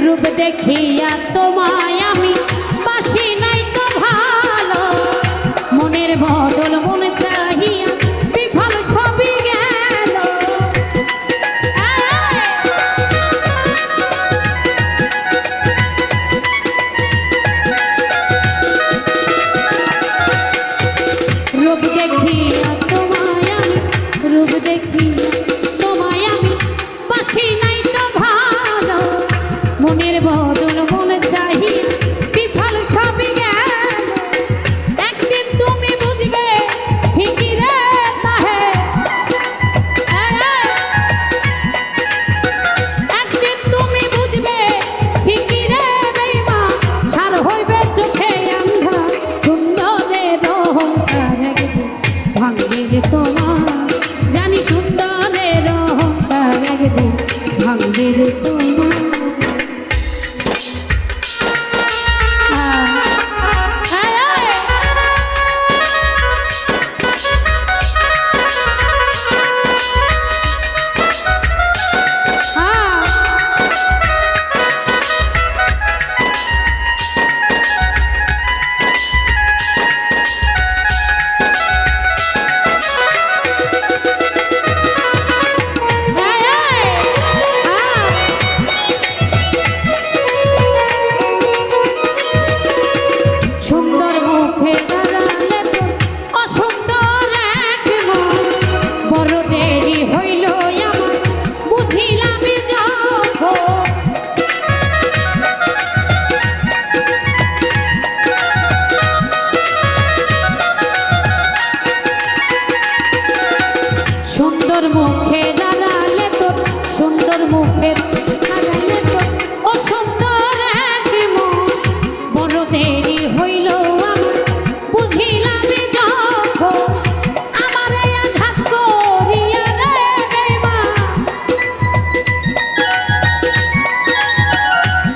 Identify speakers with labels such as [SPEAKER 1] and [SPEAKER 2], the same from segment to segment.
[SPEAKER 1] রূপ দেখিয়া তোমায় আমি বাসি নাই তো ভালো, মনের বদল মন চাহিয়া বিফল সবই গেল। রূপ দেখিয়া তোমায় আমি, রূপ দেখিয়া তোমায় আমি বাসি নাই তো ভালো, মনের বদল মন চাহি বিফল সবই গেল। একদিন তুমি বুঝবে ঠিকই রে তাহে, একদিন তুমি বুঝবে ঠিকই রে বেঈমান, সার হইবে চোখে আন্ধা সুন্দরের অহংকার একদিন ভাঙবে যে তোমার, জানি সুন্দরের অহংকার একদিন ভাঙবে যে তোমার। সুন্দর মুখে দাঁড়ালে তোর, সুন্দর মুখে দাঁড়ালে তোর ও সুন্দর এক মন, বড় দেরি হইল আমার বুঝিলাম যখন, আমার আঘাত করিয়া রে বেঈমান,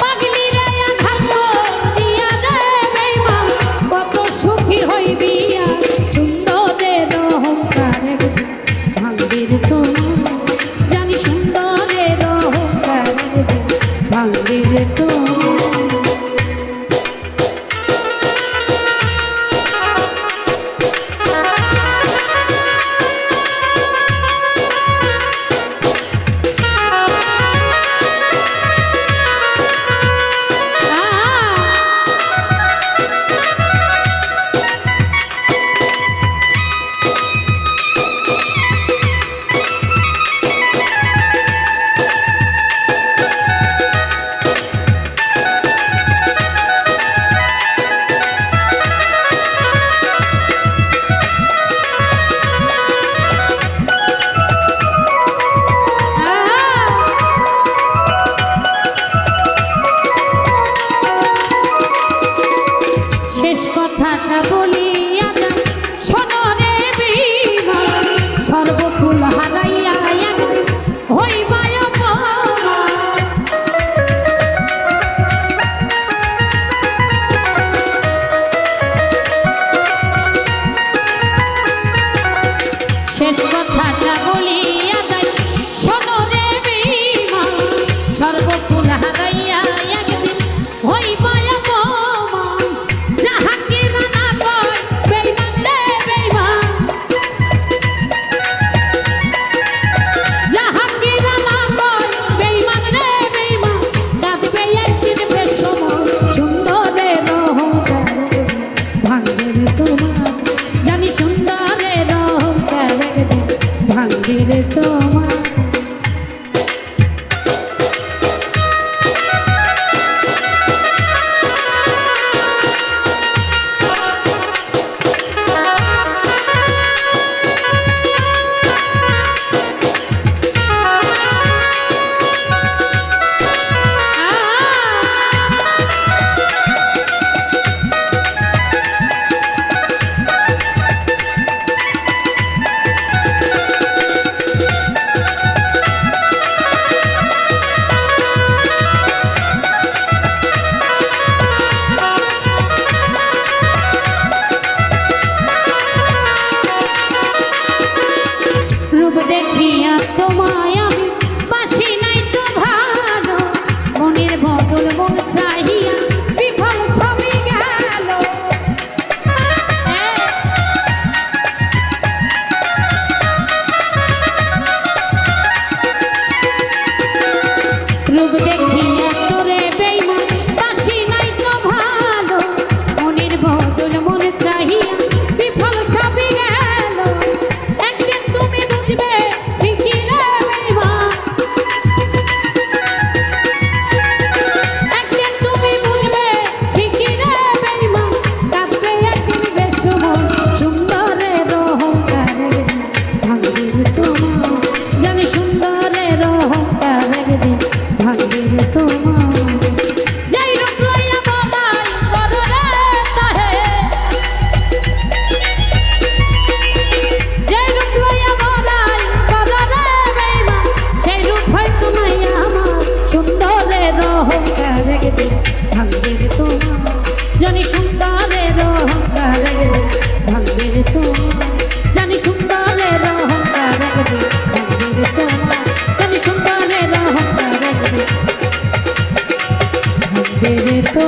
[SPEAKER 1] পাগলি রে আঘাত করিয়া রে বেঈমান, কত সুখী হইবি আর সুন্দরের অহংকার একদিন ভাঙবে তোমার, জানি সুন্দরের দেবে তো